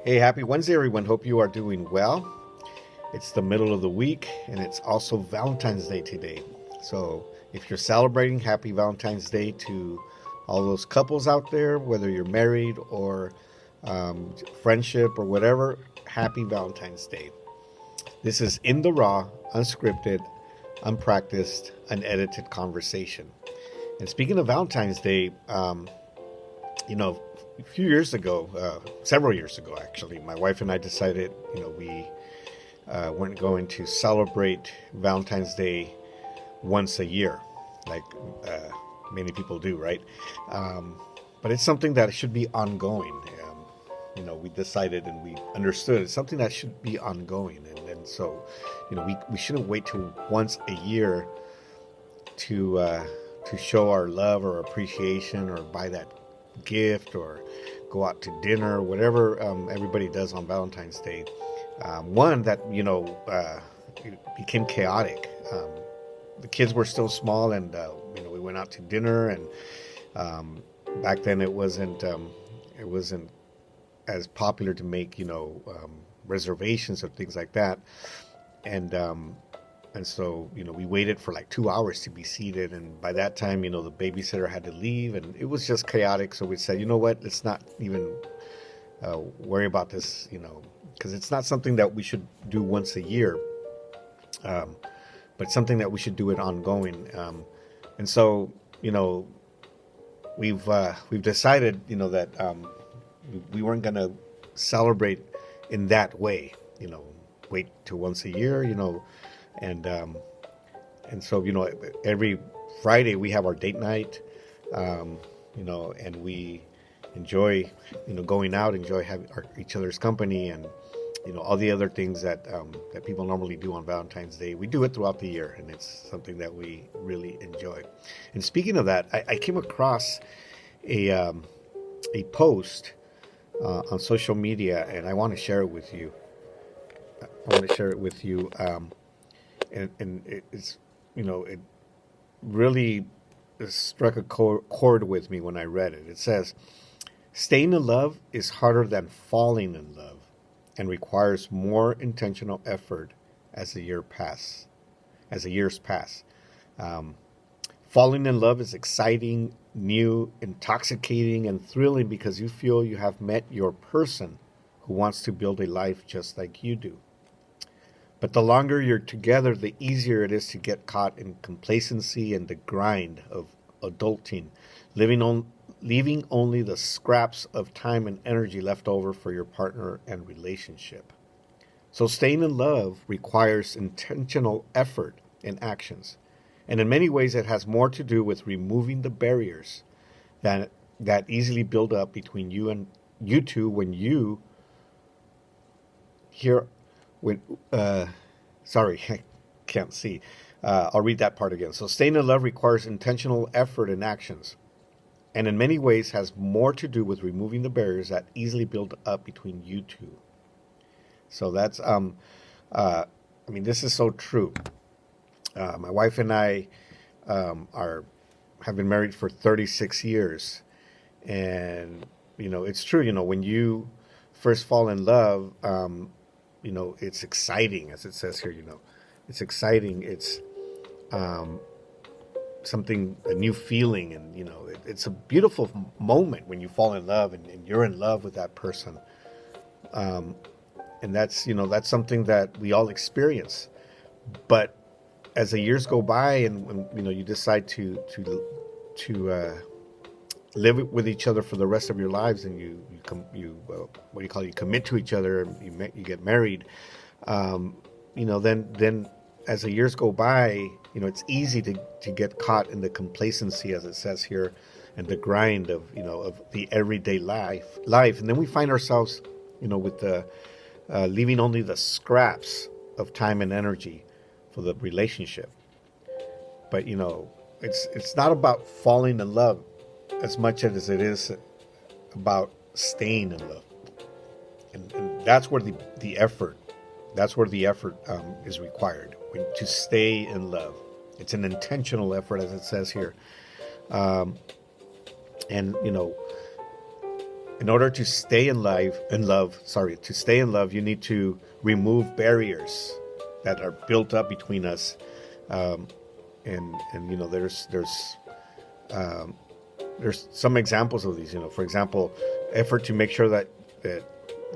Hey, happy Wednesday, everyone. Hope you are doing well. It's the middle of the week, and it's also Valentine's Day today. So, if you're celebrating, happy Valentine's Day to all those couples out there, whether you're married or friendship or whatever, happy Valentine's Day. This is In the Raw, unscripted, unpracticed, unedited conversation. And speaking of Valentine's Day, a few years ago, several years ago actually, my wife and I decided, we weren't going to celebrate Valentine's Day once a year, like many people do, right? But it's something that should be ongoing. We decided and we understood it's something that should be ongoing, and so, we shouldn't wait till once a year to show our love or appreciation or buy that gift or go out to dinner or whatever everybody does on Valentine's Day. One that it became chaotic. The kids were still small, and we went out to dinner, and back then it wasn't as popular to make reservations or things like that, and so, we waited for like 2 hours to be seated. And by that time, the babysitter had to leave and it was just chaotic. So we said, you know what, let's not even worry about this, because it's not something that we should do once a year, but something that we should do it ongoing. And so, we've decided, that we weren't going to celebrate in that way, wait till once a year, and so every Friday we have our date night, and we enjoy going out, enjoy having each other's company, and all the other things that people normally do on Valentine's Day. We do it throughout the year, and it's something that we really enjoy. And speaking of that, I came across a post on social media, and I want to share it with you. And it's it really struck a chord with me when I read it. It says, "Staying in love is harder than falling in love, and requires more intentional effort as the years pass. Falling in love is exciting, new, intoxicating, and thrilling because you feel you have met your person who wants to build a life just like you do. But the longer you're together, the easier it is to get caught in complacency and the grind of adulting, leaving only the scraps of time and energy left over for your partner and relationship. So staying in love requires intentional effort and actions. And in many ways, it has more to do with removing the barriers that easily build up between you two when you hear when sorry, I can't see. I'll read that part again. So staying in love requires intentional effort and actions, and in many ways has more to do with removing the barriers that easily build up between you two. So that's this is so true. My wife and I have been married for 36 years, and it's true. When you first fall in love, it's exciting, as it says here. It's exciting. It's something, a new feeling, and it's a beautiful moment when you fall in love and you're in love with that person. And that's something that we all experience. But as the years go by, and when you decide to live with each other for the rest of your lives, and you commit to each other, you get married, then as the years go by, it's easy to get caught in the complacency, as it says here, and the grind of the everyday life, and then we find ourselves with the leaving only the scraps of time and energy for the relationship. But it's not about falling in love as much as it is about staying in love, and that's where the effort is required to stay in love. It's an intentional effort, as it says here, and in order to stay to stay in love, you need to remove barriers that are built up between us. Um, and you know, there's some examples of these. You know, for example, effort to make sure that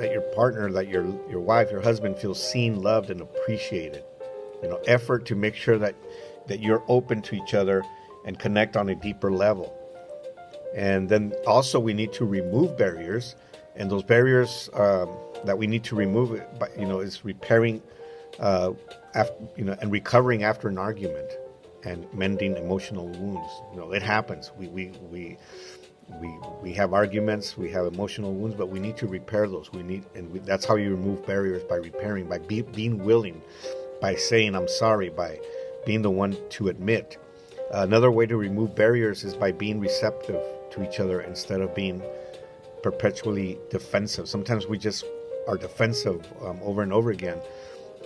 your partner, that your wife, your husband feels seen, loved, and appreciated. You know, effort to make sure that you're open to each other and connect on a deeper level. And then also we need to remove barriers, and those barriers that we need to remove, is repairing, and recovering after an argument, and mending emotional wounds. You know, it happens. We have arguments, we have emotional wounds, but we need to repair those. That's how you remove barriers, by repairing, by being willing, by saying I'm sorry, by being the one to admit. Another way to remove barriers is by being receptive to each other instead of being perpetually defensive. Sometimes we just are defensive over and over again,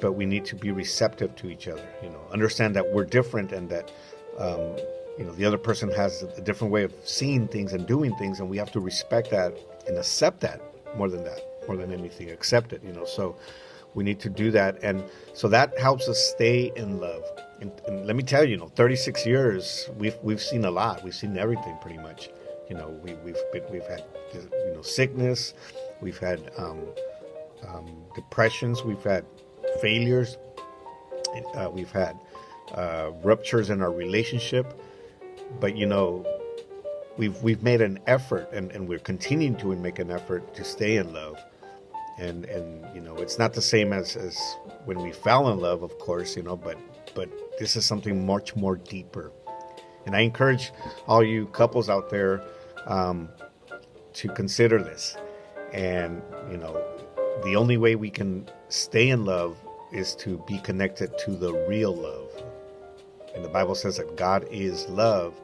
but we need to be receptive to each other. You know, understand that we're different, and that the other person has a different way of seeing things and doing things, and we have to respect that and accept that more than anything. Accept it. You know, so we need to do that, and so that helps us stay in love. And let me tell you, 36 years, we've seen a lot. We've seen everything pretty much. You know, we've had sickness, we've had depressions, we've had failures, we've had ruptures in our relationship. But we've made an effort, and we're continuing to make an effort to stay in love. And it's not the same as when we fell in love, of course, but this is something much more deeper. And I encourage all you couples out there to consider this. And the only way we can stay in love is to be connected to the real love. And the Bible says that God is love,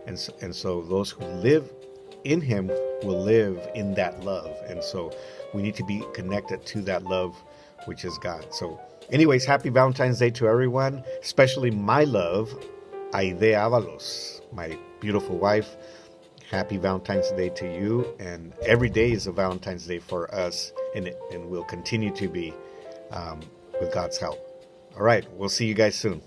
and so those who live in Him will live in that love. And so we need to be connected to that love, which is God. So anyways, happy Valentine's Day to everyone, especially my love, Aide Avalos, my beautiful wife. Happy Valentine's Day to you. And every day is a Valentine's Day for us, and will continue to be with God's help. All right, we'll see you guys soon.